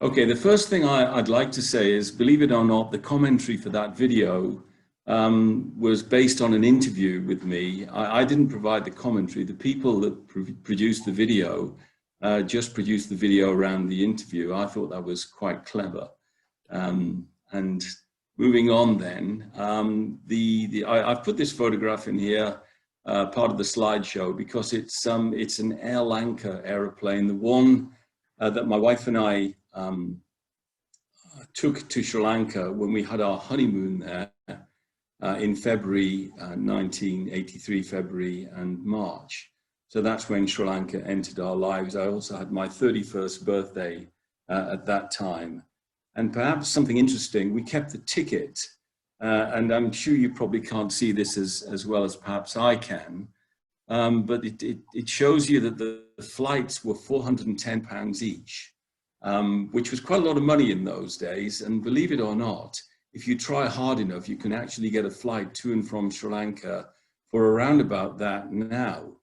Okay, the first thing I'd like to say is, believe it or not, the commentary for that video was based on an interview with me. I didn't provide the commentary. The people that produced the video just produced the video around the interview. I thought that was quite clever. And moving on then, I've put this photograph in here, part of the slideshow, because it's an Sri Lanka aeroplane, the one that my wife and I took to Sri Lanka when we had our honeymoon there in February 1983, February and March. So that's when Sri Lanka entered our lives. I also had my 31st birthday at that time. And perhaps something interesting, we kept the ticket, and I'm sure you probably can't see this as well as perhaps I can, but it shows you that the flights were £410 each. Which was quite a lot of money in those days. And believe it or not, if you try hard enough, you can actually get a flight to and from Sri Lanka for around about that now.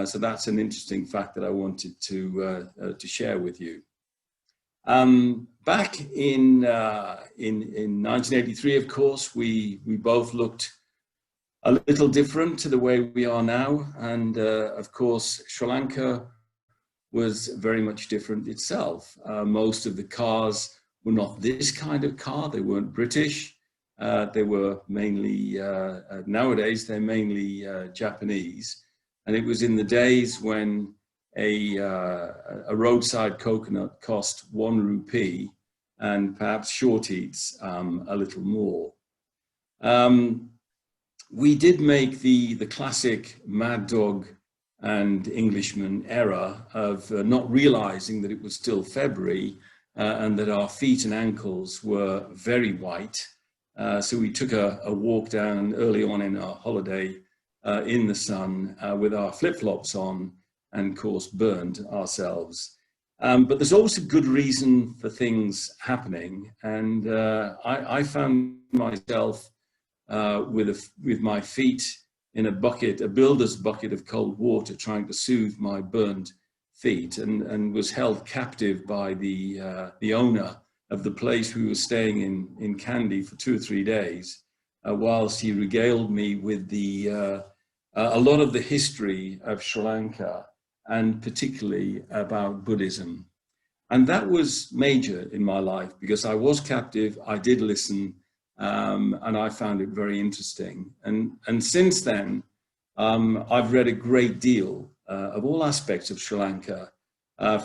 So that's an interesting fact that I wanted to share with you. Back in 1983, of course, we both looked a little different to the way we are now. And of course, Sri Lanka was very much different itself. Most of the cars were not this kind of car. They weren't British. They were mainly, nowadays, they're mainly Japanese. And it was in the days when a roadside coconut cost 1 rupee and perhaps short eats a little more. We did make the classic Mad Dog and Englishman error of not realizing that it was still February and that our feet and ankles were very white. So we took a walk down early on in our holiday in the sun with our flip-flops on and, of course, burned ourselves. But there's always a good reason for things happening. And I found myself with my feet in a bucket, a builder's bucket of cold water, trying to soothe my burned feet, and was held captive by the owner of the place we were staying in Kandy for 2 or 3 days, whilst he regaled me with a lot of the history of Sri Lanka, and particularly about Buddhism. And that was major in my life because I was captive, I did listen, and I found it very interesting. And since then, I've read a great deal of all aspects of Sri Lanka,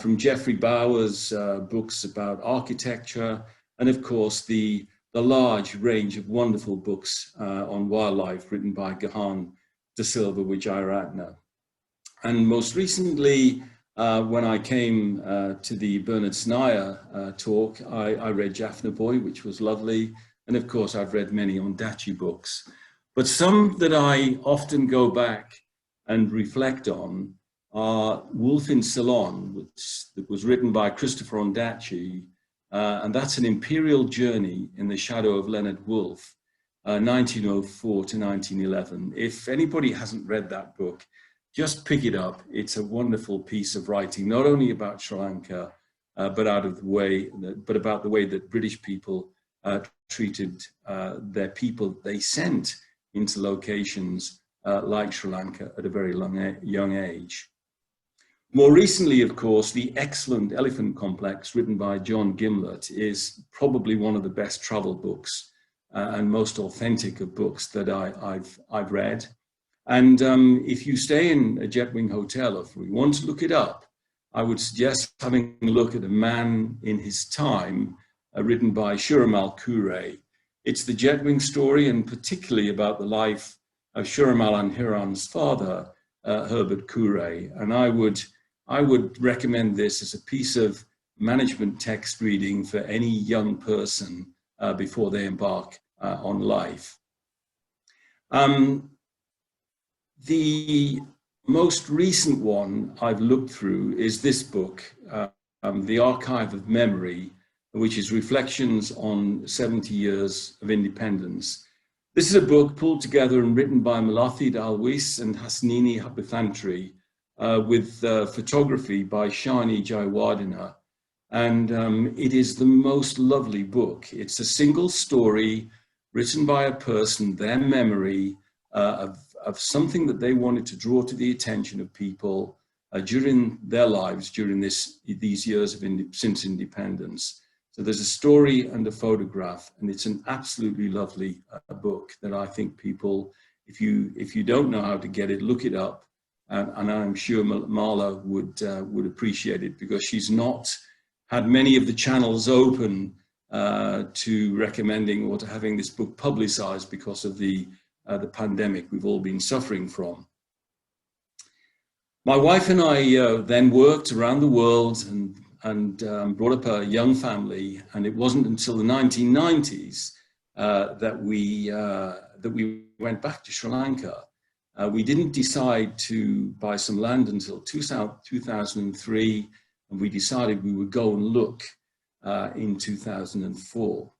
from Geoffrey Bower's books about architecture, and of course the large range of wonderful books on wildlife written by Gahan de Silva Wijayaratne. And most recently, when I came to the Bernard Snyer talk, I read Jaffna Boy, which was lovely. And of course, I've read many Ondaatje books. But some that I often go back and reflect on are Wolf in Ceylon, which was written by Christopher Ondaatje. And that's an imperial journey in the shadow of Leonard Woolf, 1904 to 1911. If anybody hasn't read that book, just pick it up. It's a wonderful piece of writing, not only about Sri Lanka, but about the way that British people treated their people they sent into locations like Sri Lanka at a very young age. More recently, of course, the excellent Elephant Complex, written by John Gimlett, is probably one of the best travel books and most authentic of books that I've read. And if you stay in a Jetwing hotel, or if we want to look it up, I would suggest having a look at A Man in His Time, written by Shuramal Kure. It's the Jetwing story, and particularly about the life of Shuramal Anhiran's father, Herbert Kure. And I would recommend this as a piece of management text reading for any young person before they embark on life. The most recent one I've looked through is this book, The Archive of Memory, which is Reflections on 70 Years of Independence. This is a book pulled together and written by Malathi Dalwis and Hasnini Habithantri, with photography by Shani Jaiwardena. And it is the most lovely book. It's a single story written by a person, their memory of something that they wanted to draw to the attention of people during their lives, during these years since independence. So there's a story and a photograph, and it's an absolutely lovely book that I think people, if you don't know how to get it, look it up. And I'm sure Marla would appreciate it, because she's not had many of the channels open to recommending or to having this book publicized because of the pandemic we've all been suffering from. My wife and I then worked around the world and brought up a young family, and it wasn't until the 1990s that we went back to Sri Lanka. We didn't decide to buy some land until 2003, and we decided we would go and look in 2004.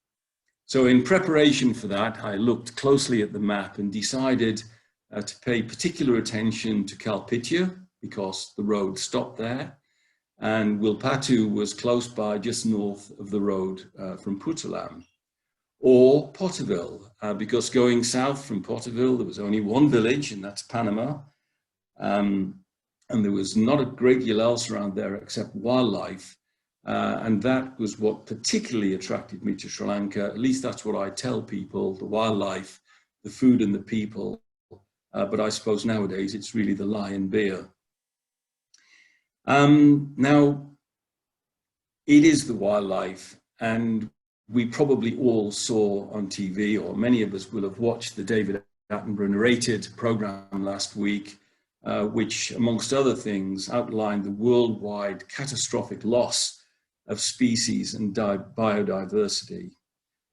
So in preparation for that, I looked closely at the map and decided to pay particular attention to Kalpitya, because the road stopped there, and Wilpatu was close by, just north of the road from Puttalam, or Pottuvil, because going south from Pottuvil, there was only one village, and that's Panama, and there was not a great deal else around there except wildlife, and that was what particularly attracted me to Sri Lanka. At least that's what I tell people: the wildlife, the food, and the people. But I suppose nowadays it's really the lion beer. Now, it is the wildlife, and we probably all saw on TV, or many of us will have watched the David Attenborough narrated program last week, which, amongst other things, outlined the worldwide catastrophic loss of species and biodiversity.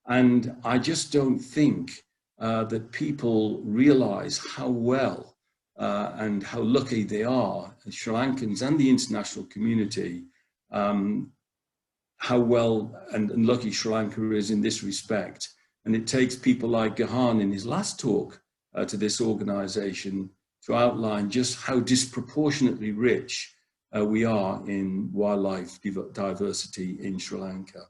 And I just don't think that people realize how well and how lucky they are, the Sri Lankans and the international community, how well and lucky Sri Lanka is in this respect. And it takes people like Gahan in his last talk to this organization to outline just how disproportionately rich we are in wildlife diversity in Sri Lanka.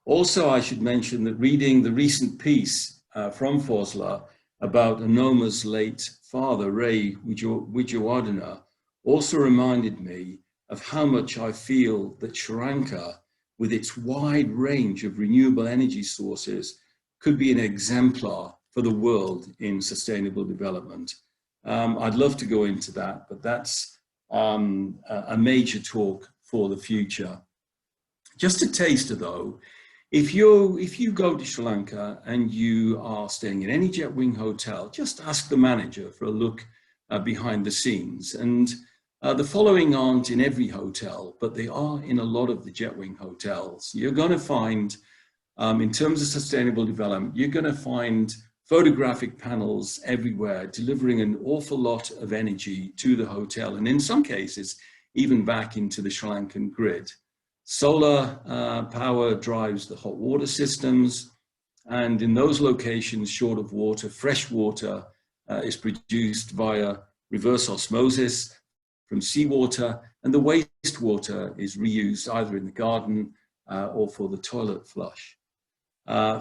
Also, I should mention that reading the recent piece from FOSLA about Anoma's late father, Ray Wijewardena, also reminded me of how much I feel that Sri Lanka, with its wide range of renewable energy sources, could be an exemplar for the world in sustainable development. I'd love to go into that, but that's a major talk for the future. Just a taster though, if you go to Sri Lanka and you are staying in any Jetwing hotel, just ask the manager for a look behind the scenes. And the following aren't in every hotel, but they are in a lot of the Jetwing hotels. You're going to find, in terms of sustainable development, you're going to find photographic panels everywhere, delivering an awful lot of energy to the hotel, and in some cases, even back into the Sri Lankan grid. Solar power drives the hot water systems, and in those locations short of water, fresh water is produced via reverse osmosis from seawater, and the wastewater is reused either in the garden or for the toilet flush.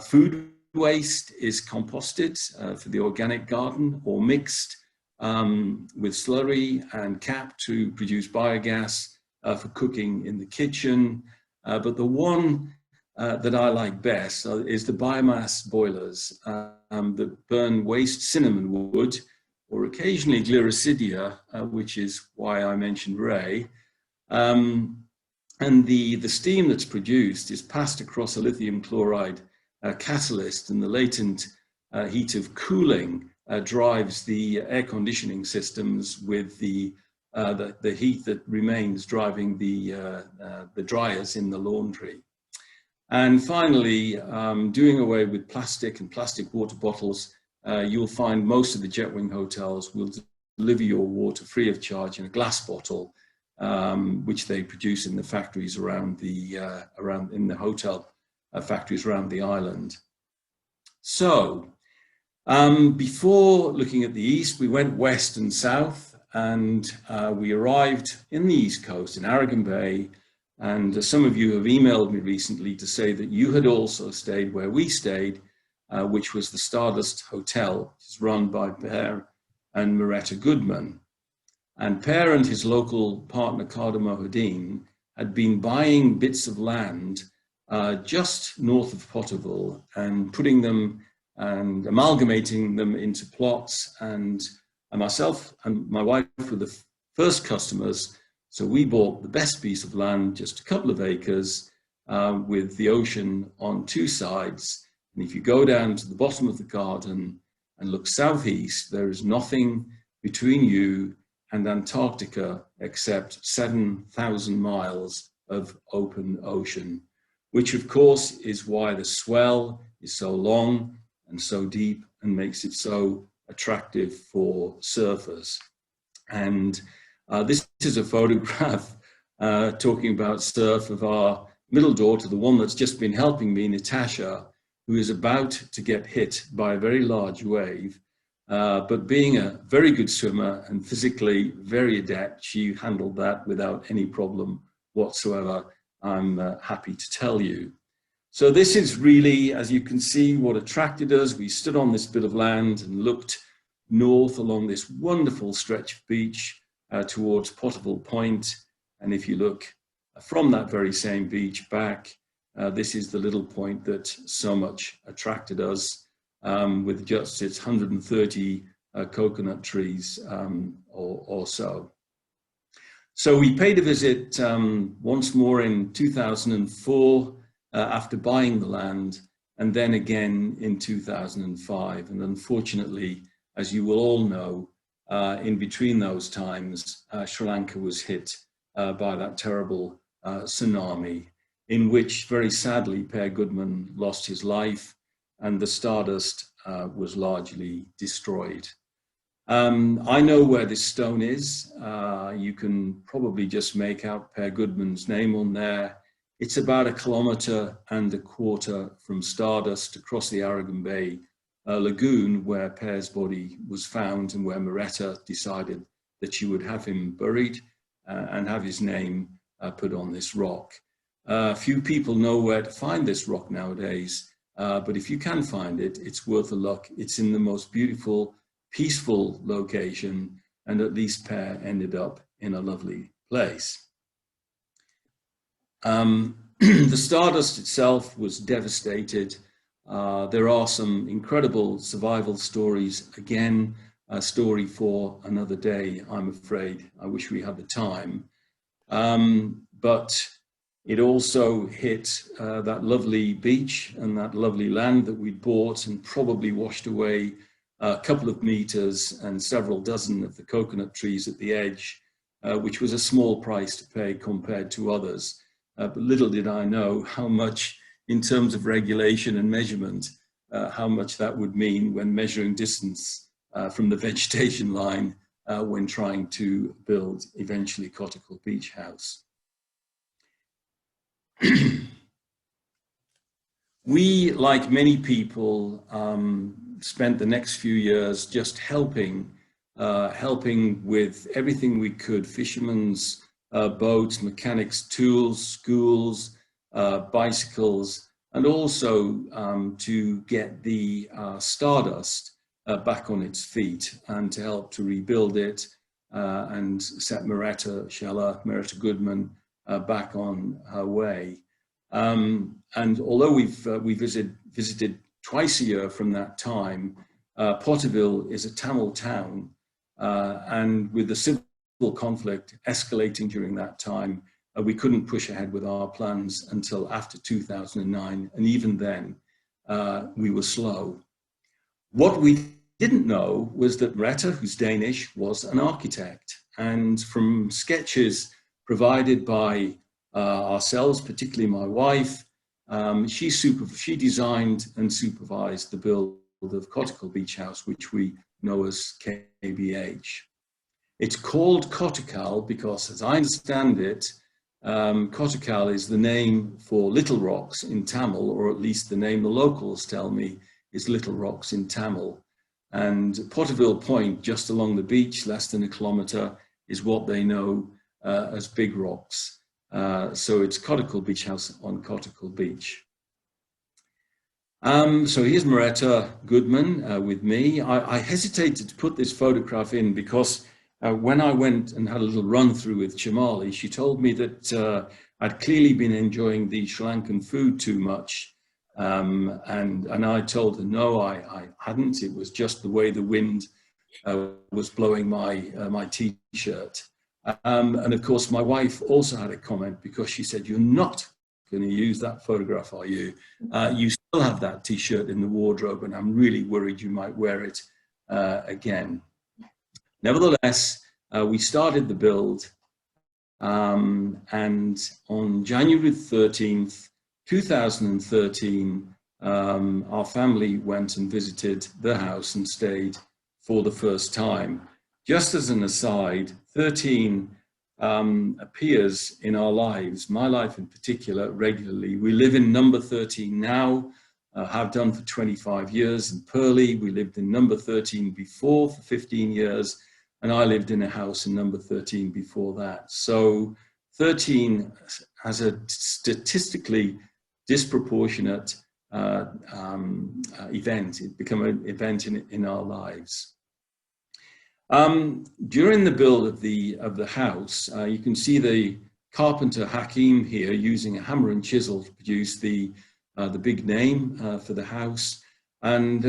Food waste is composted for the organic garden, or mixed with slurry and cap to produce biogas for cooking in the kitchen. But the one that I like best is the biomass boilers that burn waste cinnamon wood, or occasionally gliricidia, which is why I mentioned Ray. And the steam that's produced is passed across a lithium chloride catalyst, and the latent heat of cooling drives the air conditioning systems, with the heat that remains driving the dryers in the laundry. And finally, doing away with plastic and plastic water bottles, you'll find most of the Jetwing hotels will deliver your water free of charge in a glass bottle, which they produce in the factories around in the hotel factories around the island. So before looking at the east, we went west and south, and we arrived in the east coast in Aragon Bay, And some of you have emailed me recently to say that you had also stayed where we stayed, which was the Stardust Hotel, which is run by Per and Moretta Goodman. And Per and his local partner, Kader Mohadeen, had been buying bits of land just north of Pottuvil and putting them and amalgamating them into plots. And myself and my wife were the first customers. So we bought the best piece of land, just a couple of acres, with the ocean on two sides. And if you go down to the bottom of the garden and look southeast, there is nothing between you and Antarctica except 7,000 miles of open ocean, which of course is why the swell is so long and so deep and makes it so attractive for surfers. And this is a photograph talking about surf of our middle daughter, the one that's just been helping me, Natasha, who is about to get hit by a very large wave. But being a very good swimmer and physically very adept, she handled that without any problem whatsoever, I'm happy to tell you. So this is really, as you can see, what attracted us. We stood on this bit of land and looked north along this wonderful stretch of beach towards Pottuvil Point. And if you look from that very same beach back, this is the little point that so much attracted us. With just its 130 coconut trees or so. So we paid a visit once more in 2004 after buying the land, and then again in 2005. And unfortunately, as you will all know, in between those times, Sri Lanka was hit by that terrible tsunami, in which very sadly Per Goodman lost his life, and the Stardust was largely destroyed. I know where this stone is. You can probably just make out Per Goodman's name on there. It's about 1.25 kilometers from Stardust across the Aragon Bay lagoon, where Per's body was found and where Moretta decided that she would have him buried and have his name put on this rock. Few people know where to find this rock nowadays. But if you can find it, it's worth a look. It's in the most beautiful, peaceful location, and at least Per ended up in a lovely place. The Stardust itself was devastated. There are some incredible survival stories. Again, a story for another day, I'm afraid. I wish we had the time. But it also hit that lovely beach and that lovely land that we'd bought, and probably washed away a couple of meters and several dozen of the coconut trees at the edge, which was a small price to pay compared to others. But little did I know how much, in terms of regulation and measurement, how much that would mean when measuring distance from the vegetation line when trying to build eventually Cottacle Beach House. We, like many people, spent the next few years just helping with everything we could: fishermen's boats, mechanics' tools, schools, bicycles, and also to get the Stardust back on its feet and to help to rebuild it and set Moretta Goodman back on her way. And although we visited twice a year from that time, Pottuvil is a Tamil town, and with the civil conflict escalating during that time, we couldn't push ahead with our plans until after 2009, and even then we were slow. What we didn't know was that Moretta, who's Danish, was an architect, and from sketches provided by ourselves, particularly my wife, she designed and supervised the build of Cottacle Beach House, which we know as KBH. It's called Kottakkal because, as I understand it, Kottakkal is the name for Little Rocks in Tamil, or at least the name the locals tell me is Little Rocks in Tamil. And Pottuvil Point, just along the beach, less than 1 kilometer, is what they know as Big Rocks. So it's Kottuvil Beach House on Kottuvil Beach. So here's Maretta Goodman with me. I hesitated to put this photograph in because when I went and had a little run through with Chamali, she told me that I'd clearly been enjoying the Sri Lankan food too much. And I told her, no, I hadn't. It was just the way the wind was blowing my t-shirt. And of course, my wife also had a comment because she said, you're not going to use that photograph, are you? You still have that t-shirt in the wardrobe, and I'm really worried you might wear it again. Nevertheless, we started the build, and on January 13th, 2013, our family went and visited the house and stayed for the first time. Just as an aside, 13 appears in our lives, my life in particular, regularly. We live in number 13 now, have done for 25 years in Purley. We lived in number 13 before for 15 years, and I lived in a house in number 13 before that. So 13 has a statistically disproportionate event. It became an event in our lives. During the build of the house, you can see the carpenter Hakim here using a hammer and chisel to produce the big name for the house. And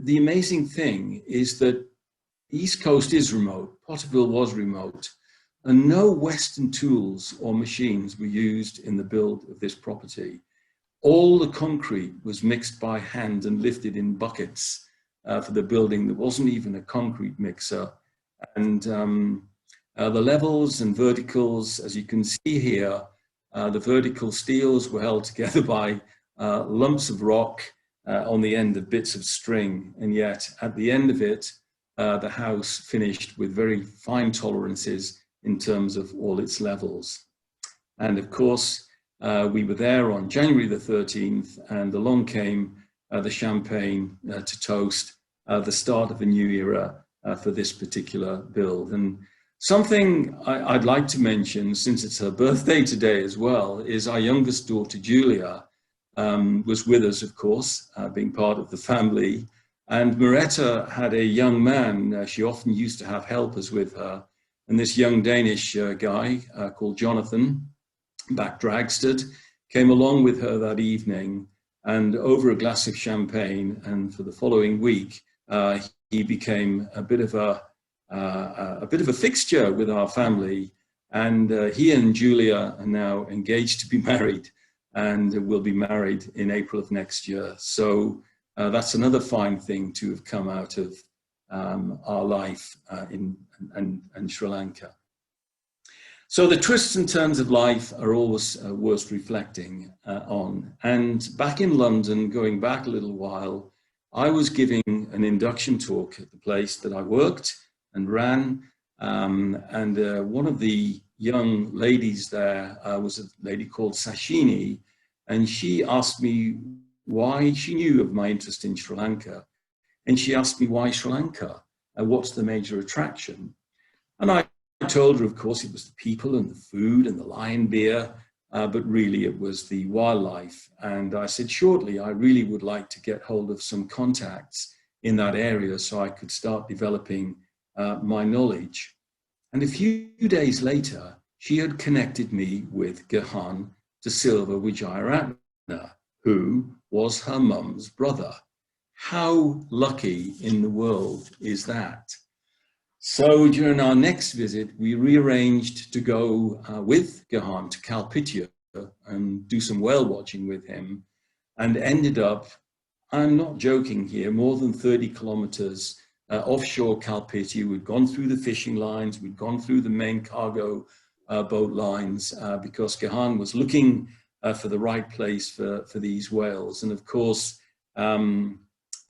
the amazing thing is that East Coast is remote, Pottuvil was remote, and no Western tools or machines were used in the build of this property. All the concrete was mixed by hand and lifted in buckets. For the building. There wasn't even a concrete mixer. And the levels and verticals, as you can see here, the vertical steels were held together by lumps of rock on the end of bits of string. And yet at the end of it, the house finished with very fine tolerances in terms of all its levels. And of course, we were there on January the 13th, and along came the champagne to toast the start of a new era for this particular build. And something I'd like to mention, since it's her birthday today as well, is our youngest daughter, Julia, was with us, of course, being part of the family. And Maretta had a young man. She often used to have helpers with her. And this young Danish guy called Jonathan, back Dragstead, came along with her that evening. And over a glass of champagne, and for the following week, he became a bit of a fixture with our family. And he and Julia are now engaged to be married, and will be married in April of next year. So that's another fine thing to have come out of our life in Sri Lanka. So the twists and turns of life are always worth reflecting on. And back in London, going back a little while, I was giving an induction talk at the place that I worked and ran. And one of the young ladies there was a lady called Sashini. And she asked me why, she knew of my interest in Sri Lanka. And she asked me, why Sri Lanka? What's the major attraction? And I told her, of course, it was the people and the food and the lion beer, but really it was the wildlife. And I said, shortly, I really would like to get hold of some contacts in that area so I could start developing my knowledge. And a few days later, she had connected me with Gahan de Silva Wijayaratna, who was her mum's brother. How lucky in the world is that? So during our next visit, we rearranged to go with Gahan to Kalpitya and do some whale watching with him, and ended up, I'm not joking here, more than 30 kilometers offshore Kalpitya. We'd gone through the fishing lines, we'd gone through the main cargo boat lines because Gahan was looking for the right place for these whales. And of course, the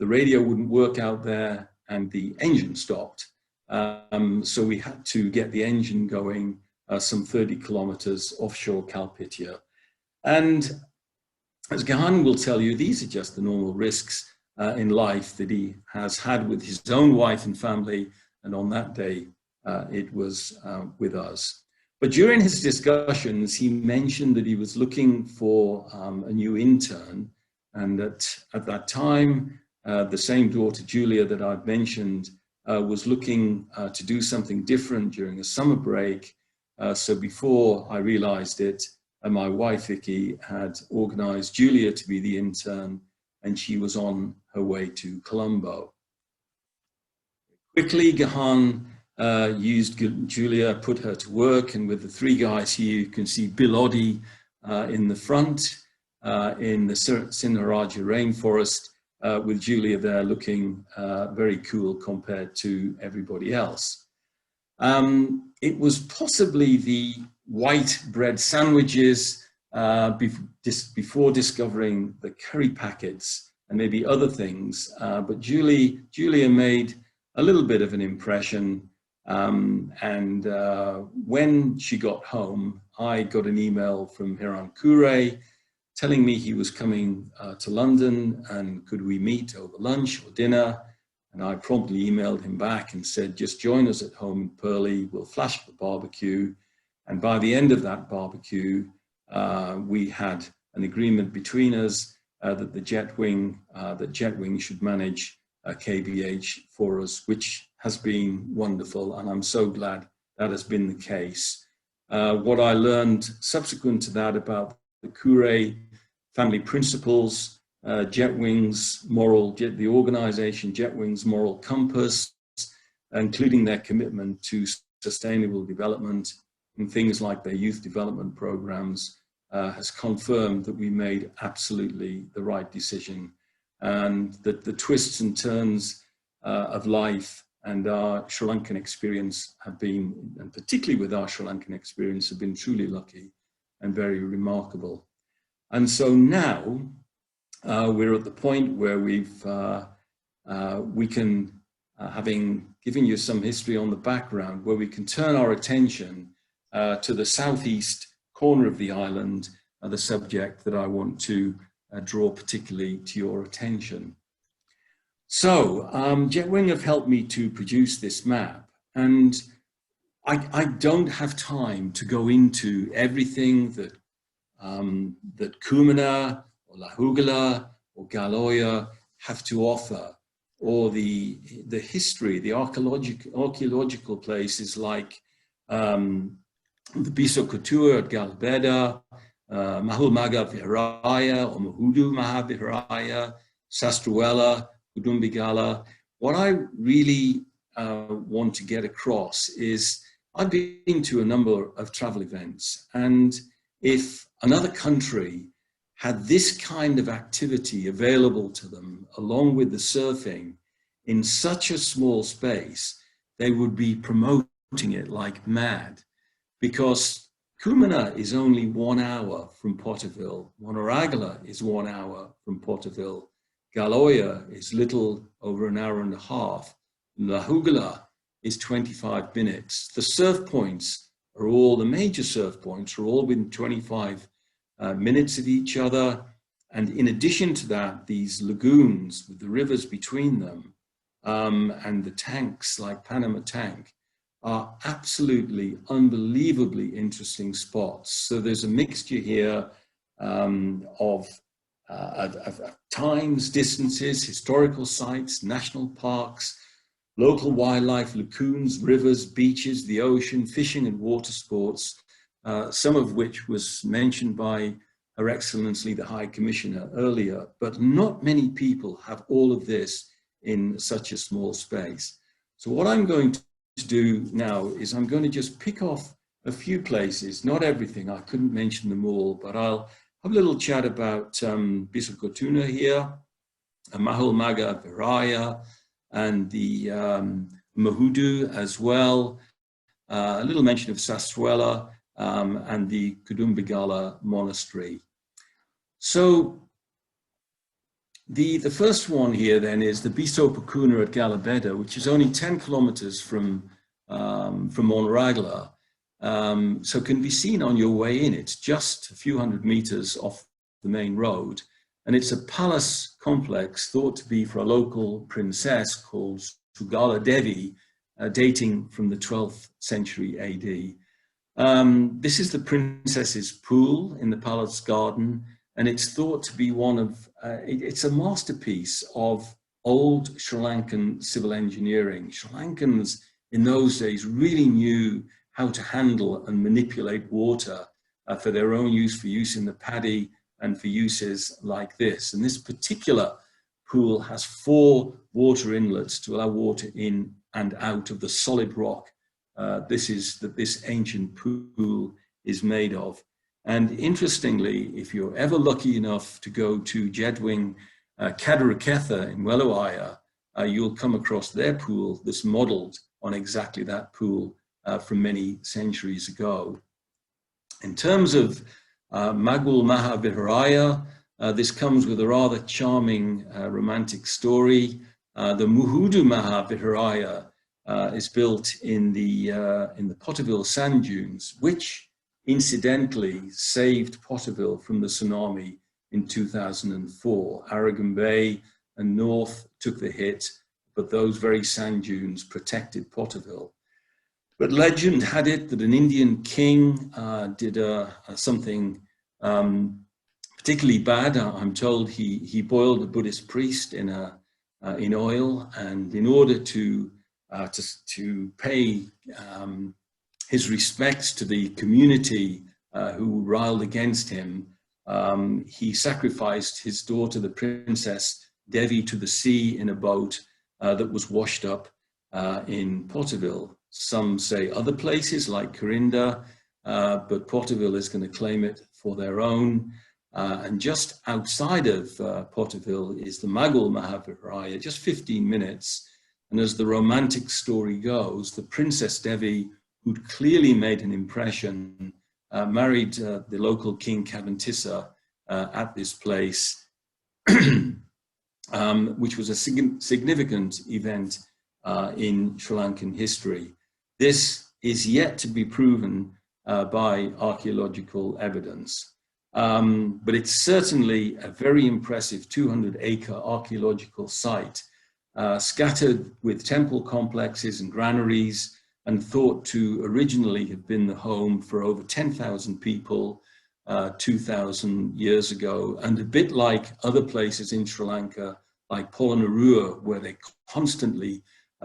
radio wouldn't work out there and the engine stopped. So we had to get the engine going some 30 kilometers offshore Kalpitya. And as Gahan will tell you, these are just the normal risks in life that he has had with his own wife and family. And on that day, it was with us. But during his discussions, he mentioned that he was looking for a new intern, and that at that time, the same daughter, Julia, that I've mentioned, was looking to do something different during a summer break. So before I realized it, my wife, Vicky, had organized Julia to be the intern, and she was on her way to Colombo. Quickly, Gahan used Julia, put her to work, and with the three guys here, you can see Bilodi in the front, in the Sinharaja rainforest, with Julia there looking very cool compared to everybody else. It was possibly the white bread sandwiches before discovering the curry packets and maybe other things, but Julia made a little bit of an impression, and when she got home, I got an email from Hiran Kure telling me he was coming to London and could we meet over lunch or dinner. And I promptly emailed him back and said, just join us at home in Purley, we'll flash the barbecue. And by the end of that barbecue, we had an agreement between us that Jetwing should manage KBH for us, which has been wonderful. And I'm so glad that has been the case. What I learned subsequent to that about the Kure family principles, the organization Jetwing's moral compass, including their commitment to sustainable development and things like their youth development programs, has confirmed that we made absolutely the right decision, and that the twists and turns of life and our Sri Lankan experience have been, and particularly with our Sri Lankan experience, have been truly lucky and very remarkable. And so now we're at the point where we can, having given you some history on the background, where we can turn our attention to the southeast corner of the island, the subject that I want to draw particularly to your attention. So Jetwing have helped me to produce this map, and I don't have time to go into everything that that Kumana or Lahugala or Galoya have to offer, or the history, the archaeological places like the Biso Couture at Galbeda, Mahul Maga Viharaya or Mahudu Mahaviharaya, Sastruela, Udumbigala. What I really want to get across is I've been to a number of travel events, and if another country had this kind of activity available to them, along with the surfing, in such a small space, they would be promoting it like mad, because Kumana is only 1 hour from Pottuvil, Monoragala is 1 hour from Pottuvil, Galoya is little over an hour and a half, Lahugala is 25 minutes. The surf points are all, the major surf points are all within 25 minutes of each other. And in addition to that, these lagoons with the rivers between them and the tanks like Panama Tank are absolutely unbelievably interesting spots. So there's a mixture here of times, distances, historical sites, national parks, local wildlife, lagoons, rivers, beaches, the ocean, fishing and water sports, some of which was mentioned by Her Excellency the High Commissioner earlier, but not many people have all of this in such a small space. So what I'm going to do now is I'm going to just pick off a few places, not everything, I couldn't mention them all, but I'll have a little chat about Bisakotuna here, Mahul Maga Viraya, and the Mahudu as well, a little mention of Sastruela and the Kudumbigala Monastery. So the first one here then is the Biso Pakuna at Galabeda, which is only 10 kilometers from Monoragala, so can be seen on your way in. It's just a few hundred meters off the main road, and it's a palace complex thought to be for a local princess called Sugala Devi, dating from the 12th century AD. This is the princess's pool in the palace garden, and it's thought to be one of, it's a masterpiece of old Sri Lankan civil engineering. Sri Lankans in those days really knew how to handle and manipulate water for their own use, for use in the paddy and for uses like this. And this particular pool has 4 water inlets to allow water in and out of the solid rock. This is that this ancient pool is made of. And interestingly, if you're ever lucky enough to go to Jetwing, Kadaraketha in Welawaya, you'll come across their pool that's modeled on exactly that pool from many centuries ago. In terms of Magul Mahaviharaya, this comes with a rather charming romantic story. The Muhudu Mahaviharaya is built in the Pottuvil sand dunes, which incidentally saved Pottuvil from the tsunami in 2004. Aragon Bay and North took the hit, but those very sand dunes protected Pottuvil. But legend had it that an Indian king did something particularly bad. I'm told he boiled a Buddhist priest in oil, and in order to pay his respects to the community who riled against him, he sacrificed his daughter, the princess Devi, to the sea in a boat that was washed up in Pottuvil. Some say other places like Corinda, but Pottuvil is going to claim it for their own. And just outside of Pottuvil is the Magul Mahaviharaya, just 15 minutes. And as the romantic story goes, the Princess Devi, who'd clearly made an impression, married the local King Kavantissa at this place, which was a significant event in Sri Lankan history. This is yet to be proven by archaeological evidence, but it's certainly a very impressive 200-acre archaeological site, scattered with temple complexes and granaries, and thought to originally have been the home for over 10,000 people 2,000 years ago, and a bit like other places in Sri Lanka, like Polonnaruwa, where they're constantly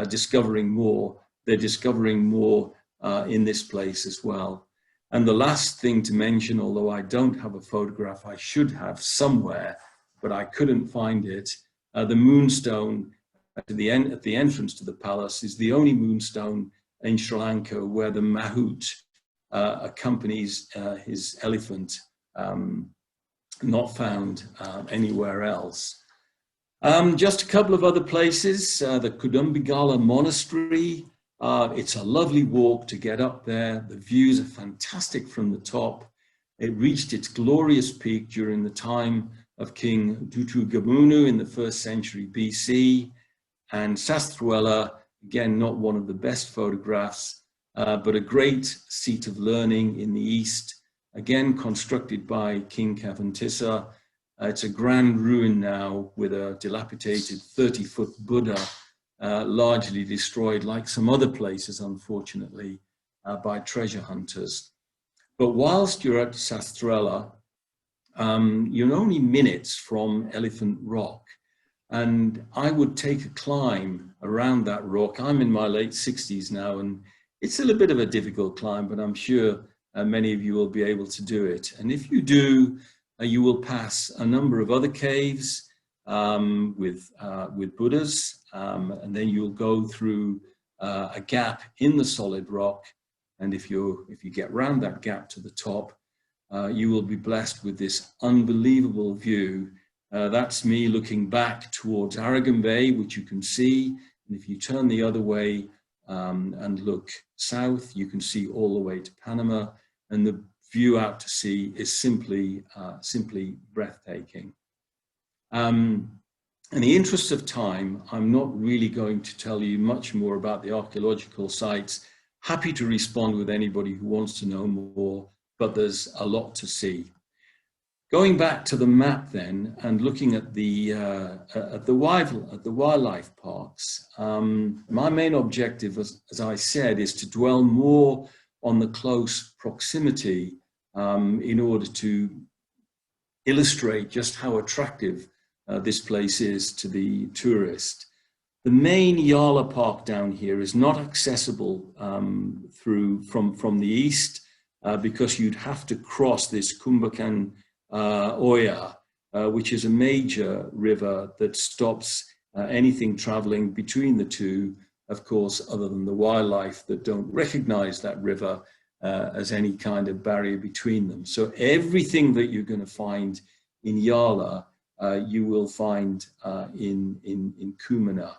discovering more. They're discovering more in this place as well. And the last thing to mention, although I don't have a photograph, I should have somewhere, but I couldn't find it. The moonstone at the entrance to the palace is the only moonstone in Sri Lanka where the mahout accompanies his elephant, not found anywhere else. Just a couple of other places, the Kudumbigala Monastery. It's a lovely walk to get up there. The views are fantastic from the top. It reached its glorious peak during the time of King Dutugamunu in the 1st century BC. And Sastruela, again, not one of the best photographs, but a great seat of learning in the east, again constructed by King Kavantissa. It's a grand ruin now with a dilapidated 30-foot Buddha, largely destroyed, like some other places, unfortunately, by treasure hunters. But whilst you're at Sastrela, you're only minutes from Elephant Rock. And I would take a climb around that rock. I'm in my late 60s now, and it's still a bit of a difficult climb, but I'm sure many of you will be able to do it. And if you do, you will pass a number of other caves with Buddhas, and then you'll go through a gap in the solid rock. And if you get round that gap to the top, you will be blessed with this unbelievable view. That's me looking back towards Aragon Bay, which you can see. And if you turn the other way and look south, you can see all the way to Panama. And the view out to sea is simply breathtaking. In the interest of time, I'm not really going to tell you much more about the archaeological sites. Happy to respond with anybody who wants to know more, but there's a lot to see. Going back to the map then, and looking at the wildlife parks, my main objective, as I said, is to dwell more on the close proximity in order to illustrate just how attractive this place is to the tourist. The main Yala Park down here is not accessible from the east because you'd have to cross this Kumbakan Oya, which is a major river that stops anything traveling between the two, of course, other than the wildlife that don't recognize that river as any kind of barrier between them. So everything that you're going to find in Yala, you will find in Kumana.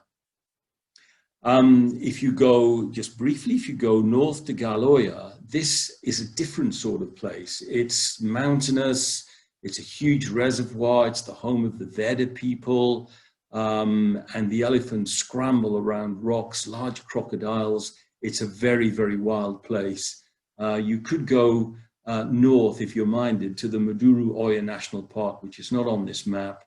If you go, just briefly, if you go north to Galoya, this is a different sort of place. It's mountainous, it's a huge reservoir, it's the home of the Veda people, and the elephants scramble around rocks, large crocodiles. It's a very, very wild place. You could go north, if you're minded, to the Maduru Oya National Park, which is not on this map.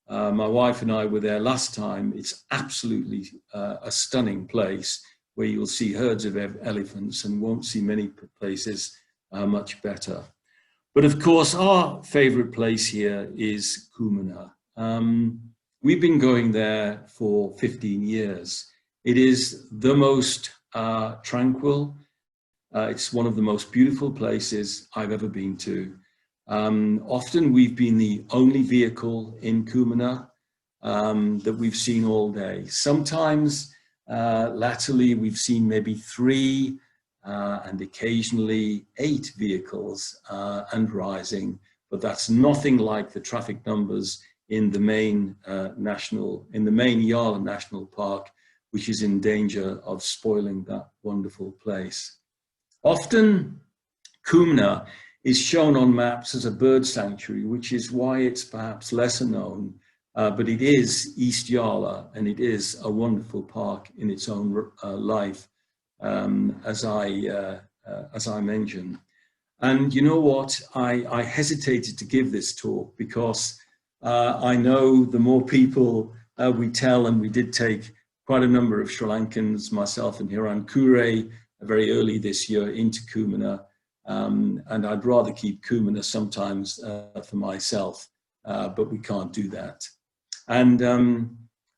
My wife and I were there last time. It's absolutely a stunning place where you'll see herds of elephants and won't see many places much better. But of course, our favorite place here is Kumana. We've been going there for 15 years. It is the most tranquil. It's one of the most beautiful places I've ever been to. Often we've been the only vehicle in Kumana that we've seen all day. Sometimes latterly we've seen maybe 3 and occasionally 8 vehicles and rising, but that's nothing like the traffic numbers in the main Yala National Park, which is in danger of spoiling that wonderful place. Often Kumana is shown on maps as a bird sanctuary, which is why it's perhaps lesser known, but it is East Yala, and it is a wonderful park in its own life, as I mentioned. And you know what? I hesitated to give this talk because I know the more people we tell, and we did take quite a number of Sri Lankans, myself and Hiran Kure, very early this year into Kumana. And I'd rather keep Kumana sometimes for myself, but we can't do that. And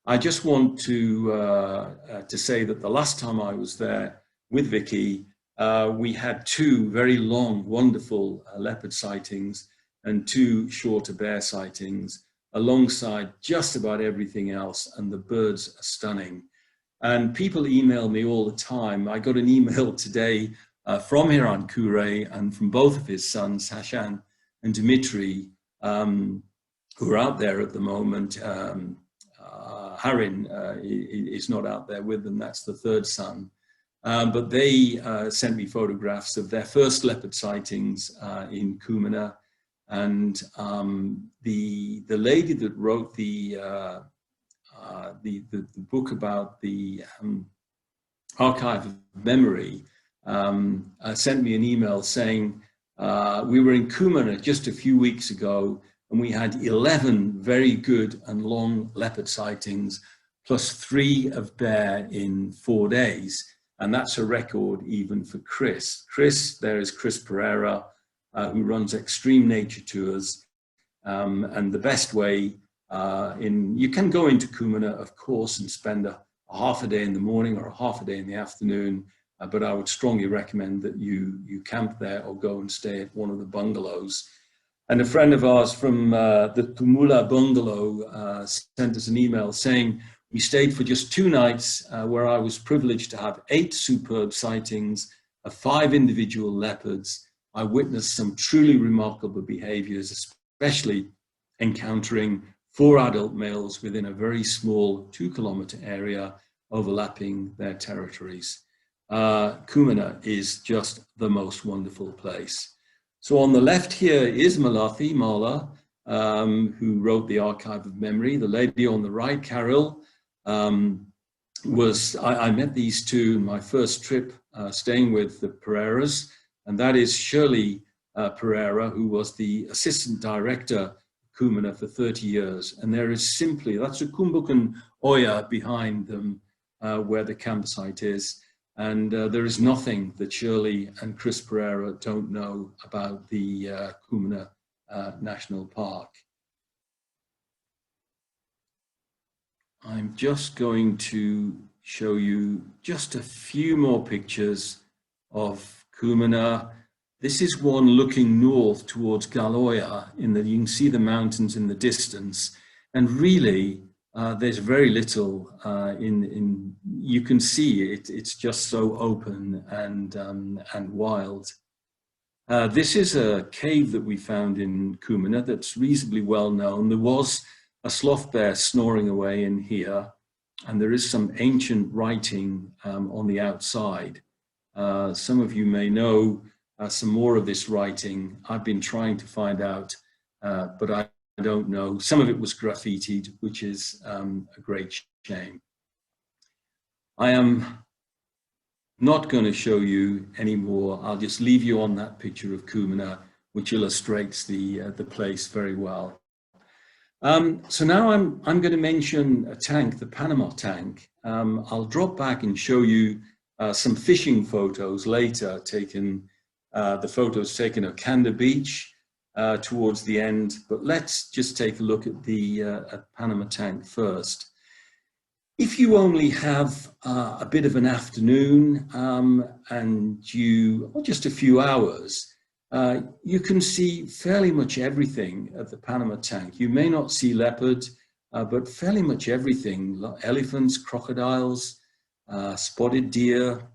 I just want to say that the last time I was there with Vicky, we had 2 very long, wonderful leopard sightings and 2 shorter bear sightings alongside just about everything else, and the birds are stunning. And people email me all the time. I got an email today from Hiran Kure and from both of his sons, Hashan and Dimitri, who are out there at the moment. Harin is not out there with them, that's the 3rd son. But they sent me photographs of their first leopard sightings in Kumana. And the lady that wrote the book about the Archive of Memory sent me an email saying, we were in Kumana just a few weeks ago, and we had 11 very good and long leopard sightings, plus 3 of bear in 4 days. And that's a record even for Chris. There is Chris Pereira, who runs Extreme Nature Tours. And the best way, you can go into Kumana, of course, and spend a half a day in the morning or a half a day in the afternoon. But I would strongly recommend that you camp there or go and stay at one of the bungalows. And a friend of ours from the Tumula bungalow sent us an email saying, we stayed for just 2 nights where I was privileged to have 8 superb sightings of 5 individual leopards. I witnessed some truly remarkable behaviors, especially encountering 4 adult males within a very small 2-kilometer area overlapping their territories. Kumana is just the most wonderful place. So on the left here is Malathi Mala, who wrote the Archive of Memory. The lady on the right, Carol, I met these 2 in my first trip staying with the Pereiras, and that is Shirley Pereira, who was the assistant director Kumana for 30 years. And there is simply, that's a Kumbukan Oya behind them where the campsite is. And there is nothing that Shirley and Chris Pereira don't know about the Kumina National Park. I'm just going to show you just a few more pictures of Kumina. This is one looking north towards Galoya. You can see the mountains in the distance, and really there's very little you can see it's just so open and wild. This is a cave that we found in Kumina that's reasonably well known. There was a sloth bear snoring away in here, and there is some ancient writing on the outside. Some of you may know some more of this writing. I've been trying to find out, but I don't know. Some of it was graffitied, which is a great shame. I am not going to show you anymore. I'll just leave you on that picture of Kumina, which illustrates the place very well. So now I'm going to mention a tank, the Panama Tank. I'll drop back and show you some fishing photos later, the photos taken of Kanda Beach towards the end. But let's just take a look at the at Panama Tank first. If you only have a bit of an afternoon or just a few hours, you can see fairly much everything at the Panama Tank. You may not see leopard, but fairly much everything: elephants, crocodiles, spotted deer,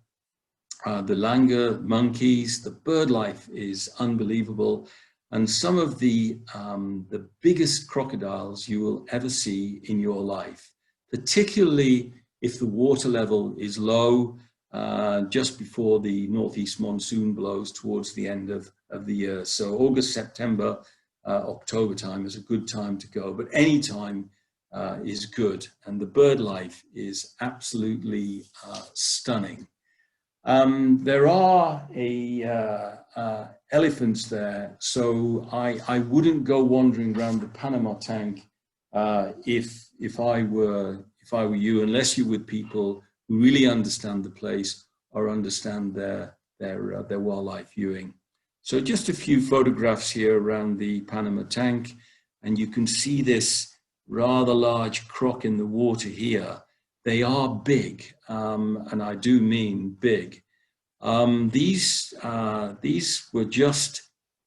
the langur monkeys. The bird life is unbelievable, and some of the biggest crocodiles you will ever see in your life, particularly if the water level is low, just before the northeast monsoon blows towards the end of the year. So August, September, October time is a good time to go, but any time is good, and the bird life is absolutely stunning. There are elephants there, so I wouldn't go wandering around the Panama Tank if I were you, unless you're with people who really understand the place or understand their wildlife viewing. So just a few photographs here around the Panama Tank, and you can see this rather large croc in the water here. They are big, and I do mean big. These were just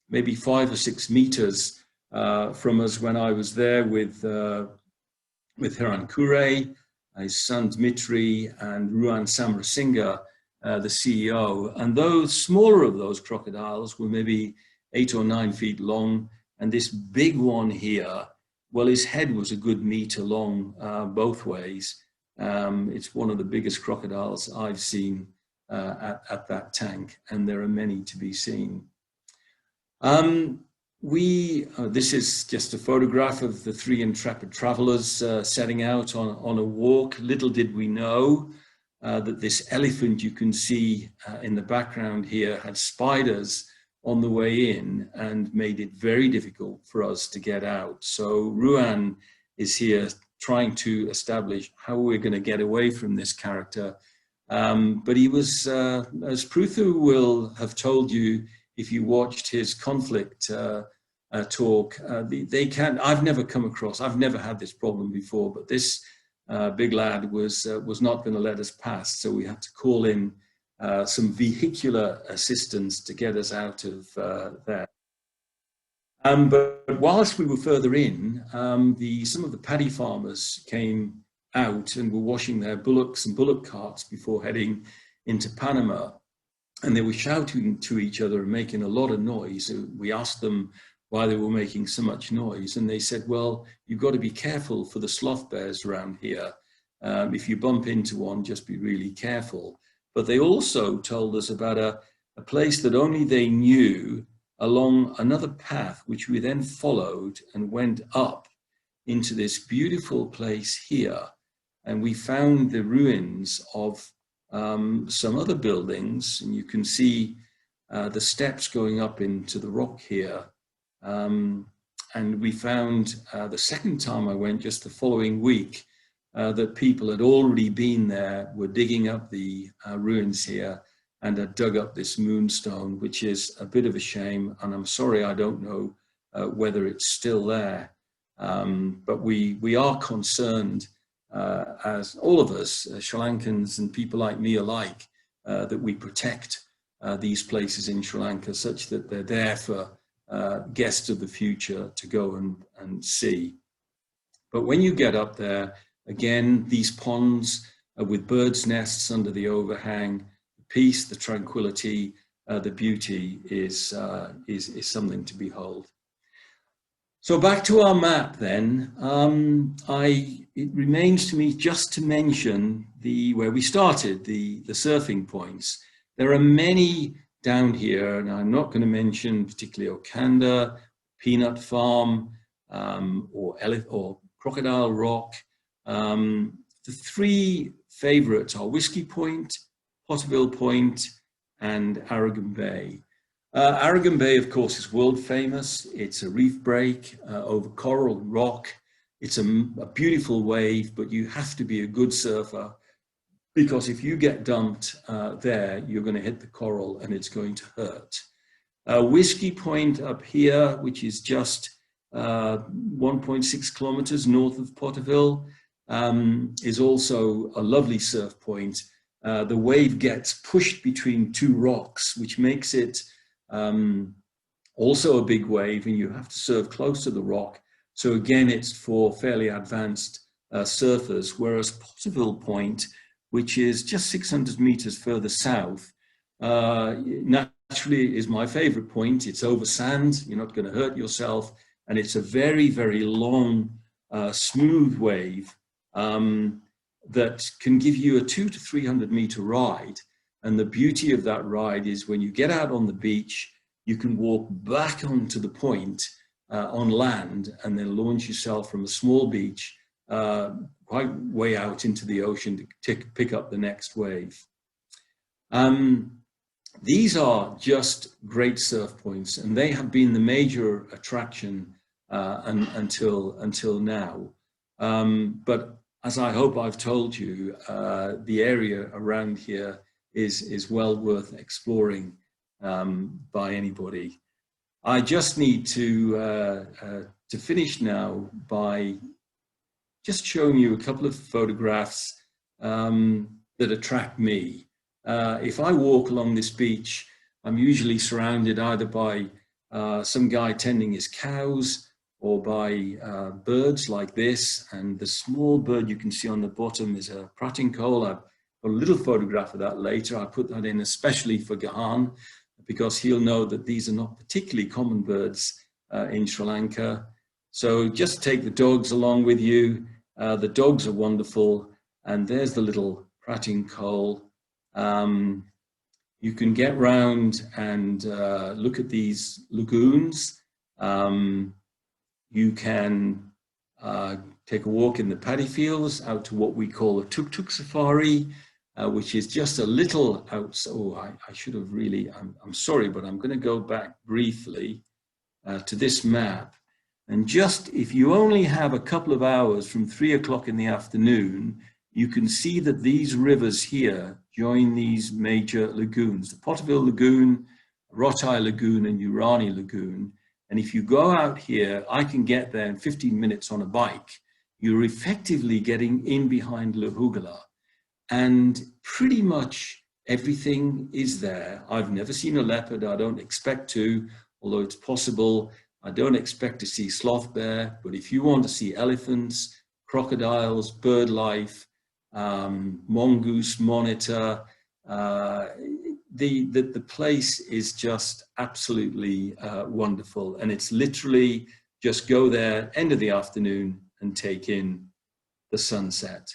maybe 5 or 6 meters from us when I was there with Hiran Kure, his son Dmitry, and Ruan Samarasinga, the CEO. And those smaller of those crocodiles were maybe 8 or 9 feet long. And this big one here, well, his head was a good meter long both ways. It's one of the biggest crocodiles I've seen at that tank, and there are many to be seen. This is just a photograph of the 3 intrepid travelers setting out on a walk. Little did we know that this elephant you can see in the background here had spiders on the way in and made it very difficult for us to get out. So Ruan is here trying to establish how we're going to get away from this character. But he was, as Pruthu will have told you, if you watched his conflict talk, I've never had this problem before, but this big lad was not going to let us pass. So we had to call in some vehicular assistance to get us out of there. But whilst we were further in, some of the paddy farmers came out and were washing their bullocks and bullock carts before heading into Panama. And they were shouting to each other and making a lot of noise. We asked them why they were making so much noise. And they said, well, you've got to be careful for the sloth bears around here. If you bump into one, just be really careful. But they also told us about a place that only they knew along another path, which we then followed and went up into this beautiful place here. And we found the ruins of some other buildings, and you can see the steps going up into the rock here. And we found the second time I went, just the following week, that people had already been there, were digging up the ruins here, and had dug up this moonstone, which is a bit of a shame. And I'm sorry, I don't know whether it's still there. But we are concerned, as all of us, Sri Lankans and people like me alike, that we protect these places in Sri Lanka such that they're there for guests of the future to go and see. But when you get up there, again, these ponds with birds' nests under the overhang, the peace, the tranquility, the beauty is something to behold. So back to our map then, it remains to me just to mention where we started, the surfing points. There are many down here, and I'm not going to mention particularly Okanda, Peanut Farm, or Crocodile Rock. The three favorites are Whiskey Point, Pottuvil Point, and Aragon Bay. Aragon Bay, of course, is world famous. It's a reef break over coral and rock. It's a beautiful wave, but you have to be a good surfer, because if you get dumped there, you're going to hit the coral and it's going to hurt. Whiskey Point up here, which is just 1.6 kilometers north of Pottuvil, is also a lovely surf point. The wave gets pushed between two rocks, which makes it also a big wave, and you have to surf close to the rock. So again, it's for fairly advanced surfers, whereas Pottuvil Point, which is just 600 meters further south, naturally is my favorite point. It's over sand, you're not going to hurt yourself, and it's a very, very long, smooth wave that can give you a 200 to 300 meter ride. And the beauty of that ride is when you get out on the beach, you can walk back onto the point on land, and then launch yourself from a small beach quite way out into the ocean to pick up the next wave. These are just great surf points, and they have been the major attraction until now. But as I hope I've told you, the area around here is well worth exploring by anybody. I just need to finish now by just showing you a couple of photographs that attract me. If I walk along this beach, I'm usually surrounded either by some guy tending his cows, or by birds like this. And the small bird you can see on the bottom is a prating cole. I've got a little photograph of that later. I put that in especially for Gahan, because he'll know that these are not particularly common birds in Sri Lanka. So just take the dogs along with you. The dogs are wonderful. And there's the little prating cole. You can get round and look at these lagoons. You can take a walk in the paddy fields out to what we call a tuk-tuk safari, which is just a little outside. Oh, I should have really, I'm sorry, but I'm going to go back briefly to this map. And just if you only have a couple of hours from 3 o'clock in the afternoon, you can see that these rivers here join these major lagoons, the Pottuvil Lagoon, Rotai Lagoon, and Urani Lagoon. And if you go out here, I can get there in 15 minutes on a bike. You're effectively getting in behind Lahugala. And pretty much everything is there. I've never seen a leopard. I don't expect to, although it's possible. I don't expect to see sloth bear. But if you want to see elephants, crocodiles, bird life, mongoose, monitor, the place is just absolutely wonderful. And it's literally just go there end of the afternoon and take in the sunset.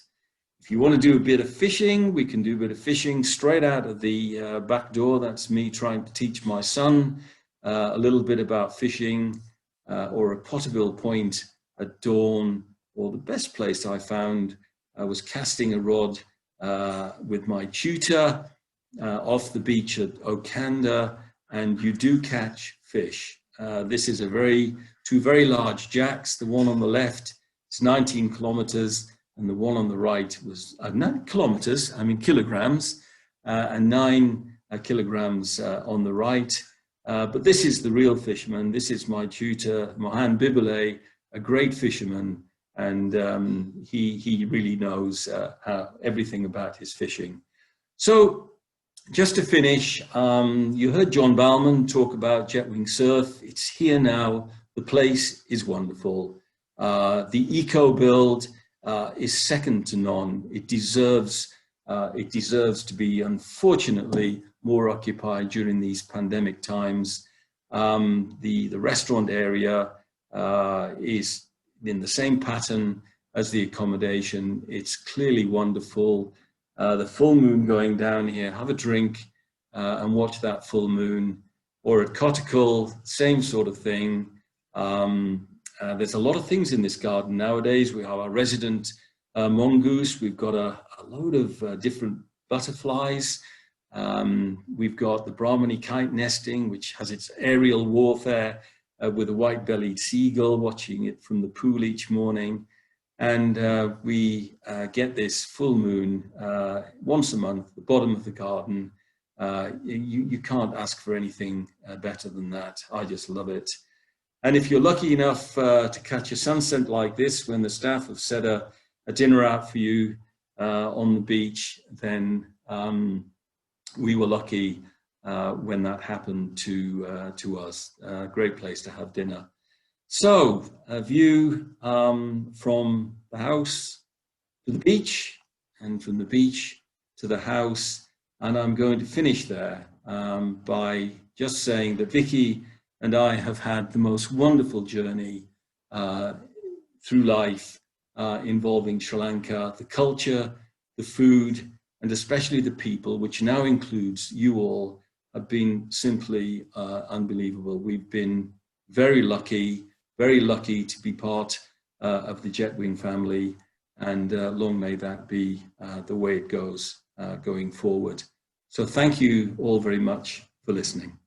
If you want to do a bit of fishing, we can do a bit of fishing straight out of the back door. That's me trying to teach my son a little bit about fishing, or a Pottuvil Point at dawn, or the best place I found was casting a rod with my tutor off the beach at Okanda, and you do catch fish. This is two very large jacks. The one on the left is 19 kilometers, and the one on the right was not kilometers, I mean kilograms, and 9 kilograms on the right. But this is the real fisherman. This is my tutor, Mohan Bibale, a great fisherman, and he really knows everything about his fishing. So just to finish, you heard John Bowman talk about Jetwing surf. It's here now. The place is wonderful. The eco build is second to none. It deserves to be, unfortunately, more occupied during these pandemic times. The restaurant area is in the same pattern as the accommodation. It's clearly wonderful. The full moon going down here, have a drink and watch that full moon. Or at Pottuvil, same sort of thing. There's a lot of things in this garden nowadays. We have our resident mongoose. We've got a load of different butterflies. We've got the Brahmani kite nesting, which has its aerial warfare with a white-bellied seagull watching it from the pool each morning. And we get this full moon once a month, the bottom of the garden. You can't ask for anything better than that. I just love it. And if you're lucky enough to catch a sunset like this, when the staff have set a dinner out for you on the beach, then we were lucky when that happened to us. Great place to have dinner. So a view from the house to the beach, and from the beach to the house. And I'm going to finish there by just saying that Vicky and I have had the most wonderful journey through life involving Sri Lanka, the culture, the food, and especially the people, which now includes you all, have been simply unbelievable. We've been very lucky to be part of the Jetwing family, and long may that be the way it goes going forward. So thank you all very much for listening.